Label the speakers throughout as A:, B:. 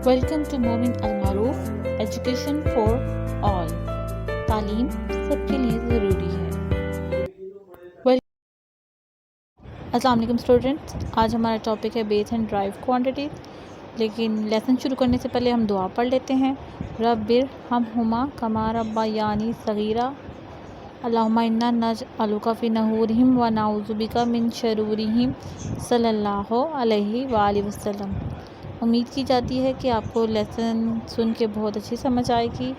A: Welcome to मोमिन अल मारूफ education for all. तालीम सबके लिए ज़रूरी है। वेल अस्सलाम वालेकुम स्टूडेंट्स, आज हमारा टॉपिक है बेस एंड ड्राइव क्वांटिटी। लेकिन लेसन शुरू करने से पहले हम दुआ पढ़ लेते हैं। रब्बिर हम हुमा कमा रब्बा यानी सगीरा अल्लाहुम्मा इन्ना नजअलुका फ़ी नहूरिहिम व नऊज़ु बिका मिन शरूरिहिम सल्लल्लाहु अलैहि वसल्लम। उम्मीद की जाती है कि आपको लेसन सुन के बहुत अच्छी समझ आएगी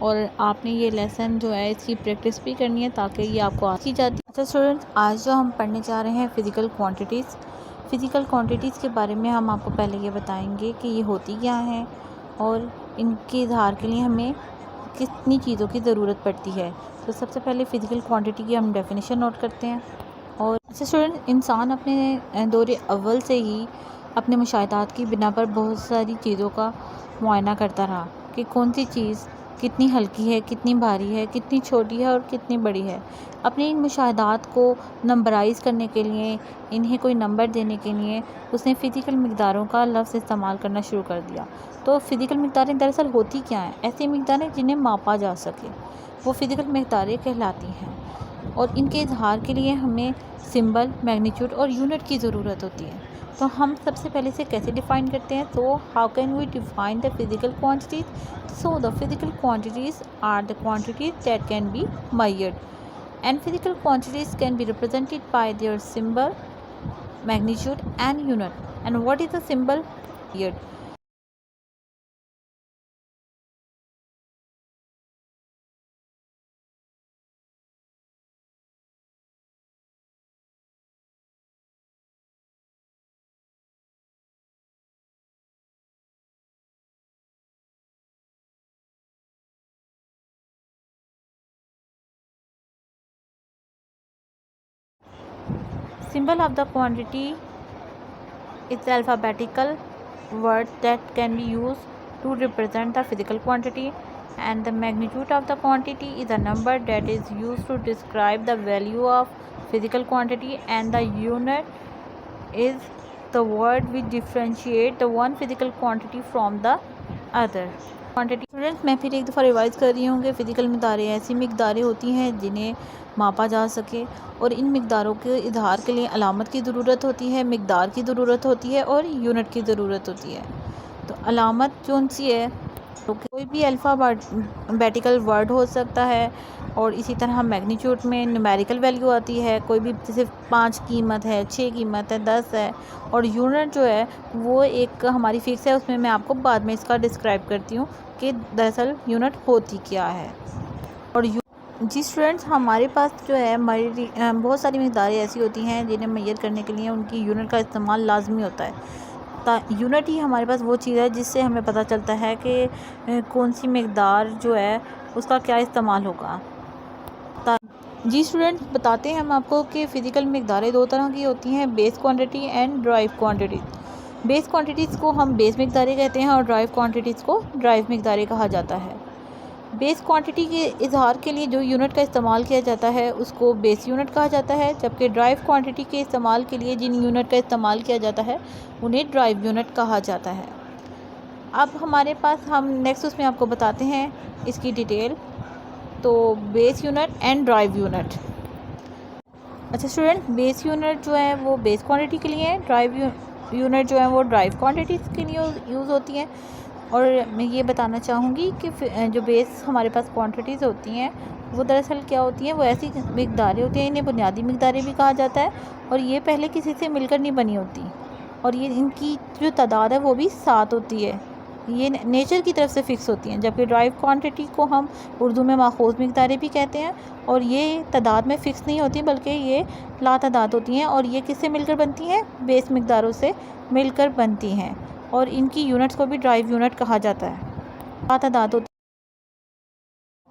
A: और आपने ये लेसन जो है इसकी प्रैक्टिस भी करनी है ताकि ये आपको आती जाती है। अच्छा स्टूडेंट्स, आज जो हम पढ़ने जा रहे हैं फ़िज़िकल क्वांटिटीज़ के बारे में हम आपको पहले ये बताएंगे कि ये होती क्या हैं और इनके इजहार के लिए हमें कितनी चीज़ों की ज़रूरत पड़ती है। तो सबसे पहले फ़िज़िकल क्वांटिटी की हम डेफिनेशन नोट करते हैं। और अच्छा स्टूडेंट, इंसान अपने दौर अव्वल से ही अपने मुशाहिदात की बिना पर बहुत सारी चीज़ों का मुआयना करता रहा कि कौन सी चीज़ कितनी हल्की है, कितनी भारी है, कितनी छोटी है और कितनी बड़ी है। अपने इन मुशाहिदात को नंबराइज़ करने के लिए, इन्हें कोई नंबर देने के लिए उसने फ़िज़िकल मिक़दारों का लफ्ज़ इस्तेमाल करना शुरू कर दिया। तो फ़िज़िकल मिक़दारें दरअसल होती क्या हैं? ऐसी मिक़दारें जिन्हें मापा जा सके, वो फ़िज़िकल मिक़दारें कहलाती हैं। और इनके इजहार के लिए हमें सिंबल, मैग्नीट्यूड और यूनिट की ज़रूरत होती है। तो हम सबसे पहले से कैसे डिफ़ाइन करते हैं? तो how can we define the physical quantities? So the physical quantities are the quantities that can be measured, and physical quantities can be represented by their symbol, magnitude and unit. And what is the symbol? Period. Symbol of the quantity is the alphabetical word that can be used to represent the physical quantity, and the magnitude of the quantity is a number that is used to describe the value of physical quantity, and the unit is the word which differentiate the one physical quantity from the other quantity. Students, मैं फिर एक दफ़ा revise कर रही हूँ कि physical मिक़दारें ऐसी मिक़दारें होती हैं जिन्हें मापा जा सके और इन मिक़दारों के इजहार के लिए अलामत की ज़रूरत होती है, मिक़दार की ज़रूरत होती है और यूनिट की ज़रूरत होती है। तो अलामत कौन सी है? तो कोई भी अल्फ़ाबेटिकल वर्ड हो सकता है और इसी तरह मैग्नीट्यूड में न्यूमेरिकल वैल्यू आती है। कोई भी जैसे 5 कीमत है, 6 कीमत है, 10 है। और यूनिट जो है वो एक हमारी फ़िक्स है, उसमें मैं आपको बाद में इसका डिस्क्राइब करती हूँ कि दरअसल यूनिट होती क्या है। और जी स्टूडेंट्स, हमारे पास जो है हमारी बहुत सारी मिक़दारें ऐसी होती हैं जिन्हें मेजर करने के लिए उनकी यूनिट का इस्तेमाल लाजमी होता है। यूनिट ही हमारे पास वो चीज़ है जिससे हमें पता चलता है कि कौन सी मिक़दार जो है उसका क्या इस्तेमाल होगा। जी स्टूडेंट्स, बताते हैं हम आपको कि फ़िज़िकल मिक़दारें दो तरह की होती हैं, base quantity and drive quantities. Base quantities को हम बेस मिक़दारें कहते हैं और ड्राइव क्वांटिटीज़ को ड्राइव मिक़दारें कहा जाता है। बेस क्वांटिटी के इजहार के लिए जो यूनिट का इस्तेमाल किया जाता है उसको बेस यूनिट कहा जाता है, जबकि ड्राइव क्वांटिटी के इस्तेमाल के लिए जिन यूनिट का इस्तेमाल किया जाता है उन्हें ड्राइव यूनिट कहा जाता है। अब हमारे पास हम नेक्स्ट उसमें आपको बताते हैं इसकी डिटेल। तो base unit and drive unit. अच्छा स्टूडेंट, बेस यूनिट जो है वो बेस क्वांटिटी के लिए है, ड्राइव यूनिट जो है वो ड्राइव क्वांटिटीज़ के लिए यूज़ होती हैं। और मैं ये बताना चाहूँगी कि जो बेस हमारे पास क्वांटिटीज़ होती हैं वो दरअसल क्या होती हैं, वो ऐसी मिक़दारें होती हैं, इन्हें बुनियादी मिक़दारें भी कहा जाता है और ये पहले किसी से मिलकर नहीं बनी होती और ये इनकी जो तादाद है वो भी 7 होती है। ये नेचर की तरफ से फ़िक्स होती हैं, जबकि ड्राइव क्वांटिटी को हम उर्दू में माखूज़ मिक़दारें भी कहते हैं और ये तादाद में फ़िक्स नहीं होती बल्कि ये लातादाद होती हैं और ये किससे मिलकर बनती हैं? बेस मिक़दारों से मिलकर बनती हैं और इनकी यूनिट्स को भी ड्राइव यूनिट कहा जाता है। लातादाद होती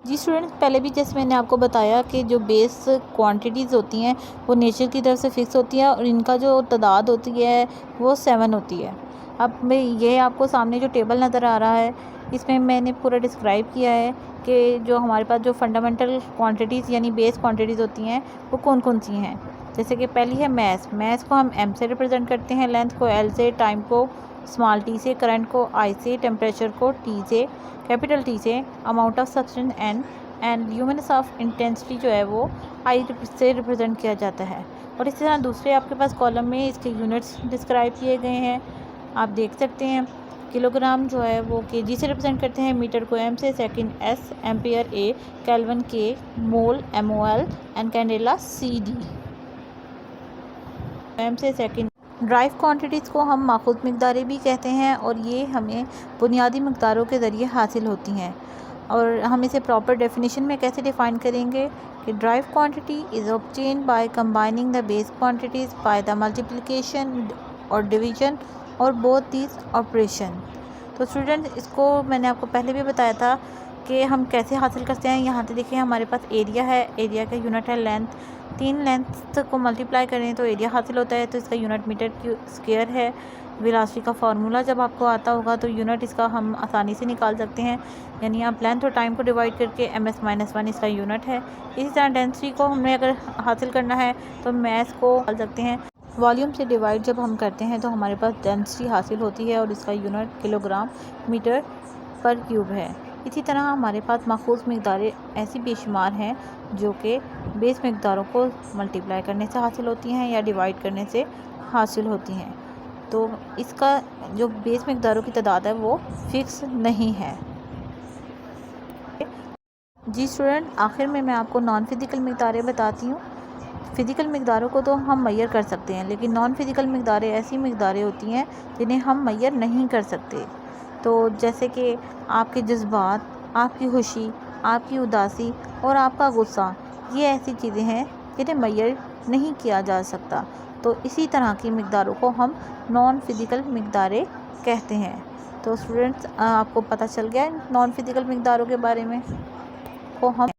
A: जी स्टूडेंट्स, पहले भी जैसे मैंने आपको बताया कि जो बेस क्वांटिटीज़ होती हैं वो नेचर की तरफ से फ़िक्स होती है और इनका जो तादाद होती है वो 7 होती है। अब मैं ये आपको सामने जो टेबल नज़र आ रहा है इसमें मैंने पूरा डिस्क्राइब किया है कि जो हमारे पास जो फंडामेंटल क्वांटिटीज़ यानी बेस क्वांटिटीज़ होती हैं वो कौन कौन सी हैं। जैसे कि पहली है मैस को हम एम से रिप्रेजेंट करते हैं, लेंथ को एल से, टाइम को स्मॉल टी से, करंट को आई से, टेम्परेचर को टी से, कैपिटल टी से, amount of substance N, and luminance of intensity जो है वो आई से रिप्रेजेंट किया जाता है। और इसी तरह दूसरे आपके पास कॉलम में इसके यूनिट्स डिस्क्राइब किए गए हैं, आप देख सकते हैं। किलोग्राम जो है वो केजी से रिप्रेजेंट करते हैं, मीटर को एम से, second S, ampere A, kelvin K, mole MOL and candela CD। M से सेकंड। ड्राइव क्वांटिटीज़ को हम माखूज़ मिक़दारें भी कहते हैं और ये हमें बुनियादी मिक़दारों के ज़रिए हासिल होती हैं। और हम इसे प्रॉपर डेफिनेशन में कैसे डिफ़ाइन करेंगे कि drive quantity is obtain by combining the base quantities by the multiplication और डिवीजन और बोथ दीज ऑपरेशन। तो स्टूडेंट, इसको मैंने आपको पहले भी बताया था कि हम कैसे हासिल करते हैं। यहाँ पे देखिए हमारे पास एरिया है, एरिया का यूनिट है लेंथ। 3 लेंथ को मल्टीप्लाई करें तो एरिया हासिल होता है, तो इसका यूनिट मीटर स्क्वायर है। वेलोसिटी का फार्मूला जब आपको आता होगा तो यूनिट इसका हम आसानी से निकाल सकते हैं, यानी आप लेंथ और टाइम को डिवाइड करके ms-1 इसका यूनिट है। इसी तरह डेंसिटी को हमने अगर हासिल करना है तो मैस को निकाल सकते हैं। वॉल्यूम से डिवाइड जब हम करते हैं तो हमारे पास डेंसिटी हासिल होती है और इसका यूनिट किलोग्राम मीटर पर क्यूब है। इसी तरह हमारे पास माखूज़ मिक़दारें ऐसी बेशुमार हैं जो कि बेस मिक़दारों को मल्टीप्लाई करने से हासिल होती हैं या डिवाइड करने से हासिल होती हैं। तो इसका जो बेस मिक़दारों की तादाद है वो फ़िक्स नहीं है। जी स्टूडेंट, आखिर में मैं आपको नॉन फिज़िकल मिक़दारें बताती हूँ। फ़िज़िकल मिक़दारों को तो हम मैयर कर सकते हैं, लेकिन नॉन फिज़िकल मिक़दारें ऐसी मिक़दारें होती हैं जिन्हें हम मैयर नहीं कर सकते। तो जैसे कि आपके जज्बात, आपकी खुशी, आपकी उदासी और आपका गुस्सा, ये ऐसी चीज़ें हैं जिन्हें मैयर नहीं किया जा सकता। तो इसी तरह की मिक़दारों को हम नॉन फिज़िकल मिक़दारें कहते हैं। तो स्टूडेंट्स, आपको पता चल गया नॉन फिज़िकल मिक़दारों के बारे में। को हम